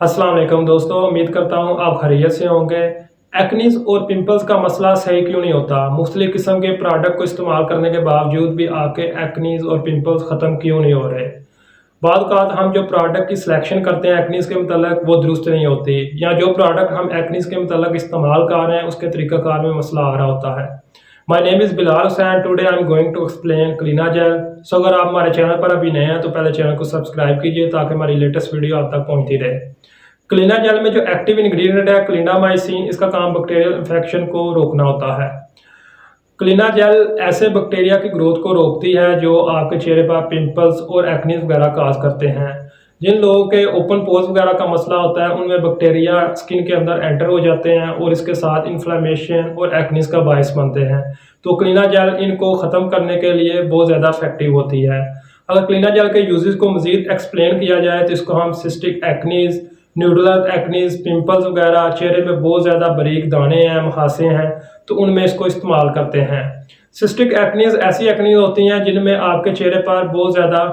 अस्सलाम वालेकुम दोस्तों, उम्मीद करता हूँ आप खैरियत से होंगे। एक्नीज और पिंपल्स का मसला सही क्यों नहीं होता? मुख्तलिफ किस्म के प्रोडक्ट को इस्तेमाल करने के बावजूद भी आपके एक्नीज और पिंपल्स ख़त्म क्यों नहीं हो रहे? बाद औक़ात हम जो प्रोडक्ट की सिलेक्शन करते हैं एक्नीज के मतलब वो दुरुस्त नहीं होती, या जो प्रोडक्ट हम एक्नीज के मतलब इस्तेमाल कर रहे हैं उसके तरीक़ाकार में मसला आ रहा होता है। My name is Bilal Hussain. Today I am going to explain क्लीना जेल। सो अगर आप हमारे चैनल पर अभी नए हैं तो पहले चैनल को सब्सक्राइब कीजिए ताकि हमारी लेटेस्ट वीडियो आप तक पहुँचती रहे। क्लीना जेल में जो एक्टिव इंग्रेडिएंट है क्लिंडामाइसिन, इसका काम बैक्टीरियल इन्फेक्शन को रोकना होता है। क्लीना जेल ऐसे बैक्टीरिया की ग्रोथ को रोकती है जो आपके चेहरे पर पिंपल्स और एक्नीज वगैरह काज करते हैं। जिन लोगों के ओपन पोर्स वगैरह का मसला होता है उनमें बैक्टीरिया स्किन के अंदर एंटर हो जाते हैं और इसके साथ इन्फ्लेमेशन और एक्नीज का बायस बनते हैं। तो क्लीना जेल इनको ख़त्म करने के लिए बहुत ज़्यादा इफेक्टिव होती है। अगर क्लीना जेल के यूजेस को मज़ीद एक्सप्लेन किया जाए तो इसको हम सिस्टिक एक्नीज, न्यूडुलर एक्नीज, पिंपल्स वगैरह, चेहरे में बहुत ज़्यादा बारीक दाने हैं, मुहासे हैं, तो उनमें इसको इस्तेमाल करते हैं। सिस्टिक एक्नीज ऐसी एक्नीज होती हैं जिनमें आपके चेहरे पर बहुत ज़्यादा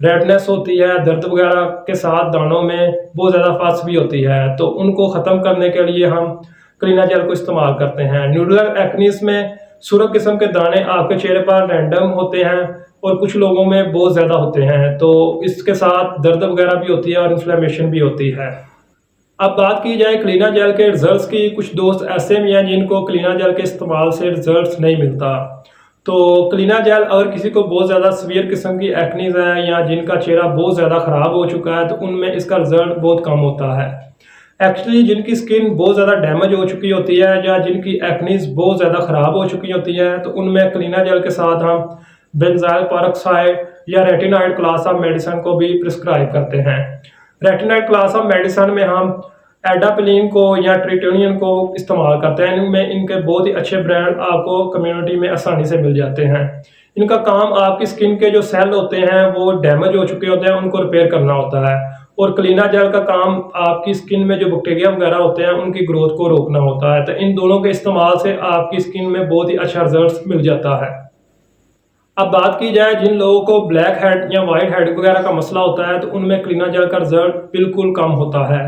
रेडनेस होती है, दर्द वगैरह के साथ दानों में बहुत ज़्यादा फस भी होती है, तो उनको ख़त्म करने के लिए हम क्लीना जेल को इस्तेमाल करते हैं। न्यूडुलर एक्नीज में सुरख किस्म के दाने आपके चेहरे पर रैंडम होते हैं और कुछ लोगों में बहुत ज़्यादा होते हैं, तो इसके साथ दर्द वगैरह भी होती है और इन्फ्लेमेशन भी होती है। अब बात की जाए क्लीना जेल के रिजल्ट्स की, कुछ दोस्त ऐसे भी हैं जिनको क्लीना जेल के इस्तेमाल से रिजल्ट्स नहीं मिलता। तो क्लीना जेल अगर किसी को बहुत ज़्यादा सीवियर किस्म की एक्नीज है या जिनका चेहरा बहुत ज़्यादा ख़राब हो चुका है तो उनमें इसका रिजल्ट बहुत कम होता है। एक्चुअली जिनकी स्किन बहुत ज़्यादा डैमेज हो चुकी होती है या जिनकी एक्नीज बहुत ज़्यादा ख़राब हो चुकी होती है तो उनमें क्लीना जेल के साथ हम बेंजाइल पेरोक्साइड या रेटिनॉइड क्लास ऑफ मेडिसिन को भी प्रिस्क्राइब करते हैं। रेटिनॉइड क्लास ऑफ मेडिसिन में हम एडापिलीन को या ट्रिटोनियन को इस्तेमाल करते हैं। इनमें इनके बहुत ही अच्छे ब्रांड आपको कम्युनिटी में आसानी से मिल जाते हैं। इनका काम आपकी स्किन के जो सेल होते हैं वो डैमेज हो चुके होते हैं उनको रिपेयर करना होता है, और क्लीना जेल का काम आपकी स्किन में जो बैक्टीरिया वगैरह होते हैं उनकी ग्रोथ को रोकना होता है। तो इन दोनों के इस्तेमाल से आपकी स्किन में बहुत ही अच्छा रिजल्ट मिल जाता है। अब बात की जाए जिन लोगों को ब्लैक हेड या वाइट हेड वगैरह का मसला होता है तो उनमें क्लीना जेल का रिजल्ट बिल्कुल कम होता है।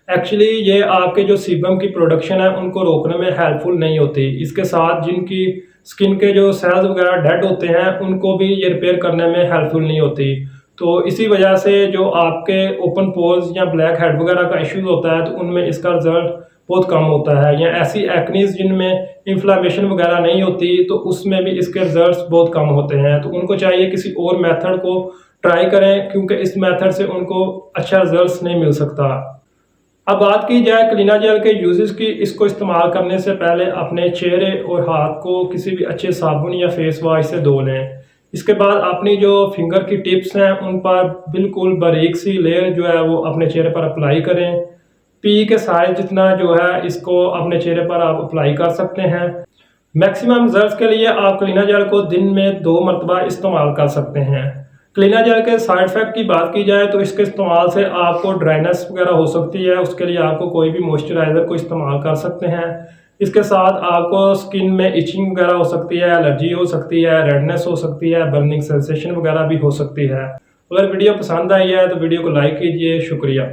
एक्चुअली ये आपके जो सीबम की प्रोडक्शन है उनको रोकने में हेल्पफुल नहीं होती। इसके साथ जिनकी स्किन के जो सेल्स वगैरह डेड होते हैं उनको भी ये रिपेयर करने में हेल्पफुल नहीं होती। तो इसी वजह से जो आपके ओपन पोर्स या ब्लैक हेड वगैरह का इश्यूज होता है तो उनमें इसका रिजल्ट बहुत कम होता है, या ऐसी एक्नीज जिनमें इन्फ्लामेशन वगैरह नहीं होती तो उसमें भी इसके रिजल्ट्स बहुत कम होते हैं। तो उनको चाहिए किसी और मेथड को ट्राई करें क्योंकि इस मेथड से उनको अच्छा रिजल्ट्स नहीं मिल सकता। अब बात की जाए क्लीना जेल के यूजेस की, इसको इस्तेमाल करने से पहले अपने चेहरे और हाथ को किसी भी अच्छे साबुन या फेस वॉश से धो लें। इसके बाद अपनी जो फिंगर की टिप्स हैं उन पर बिल्कुल बारीक सी लेयर जो है वो अपने चेहरे पर अप्लाई करें। पी के साइज जितना जो है इसको अपने चेहरे पर आप अप्लाई कर सकते हैं। मैक्सिमम रिजल्ट्स के लिए आप क्लीना जेल को दिन में 2 मरतबा इस्तेमाल कर सकते हैं। क्लीना जेल के साइड इफेक्ट की बात की जाए तो इसके इस्तेमाल से आपको ड्राइनेस वगैरह हो सकती है, उसके लिए आपको कोई भी मॉइस्चराइज़र को इस्तेमाल कर सकते हैं। इसके साथ आपको स्किन में इचिंग वगैरह हो सकती है, एलर्जी हो सकती है, रेडनेस हो सकती है, बर्निंग सेंसेशन वगैरह भी हो सकती है। अगर वीडियो पसंद आई है तो वीडियो को लाइक कीजिए। शुक्रिया।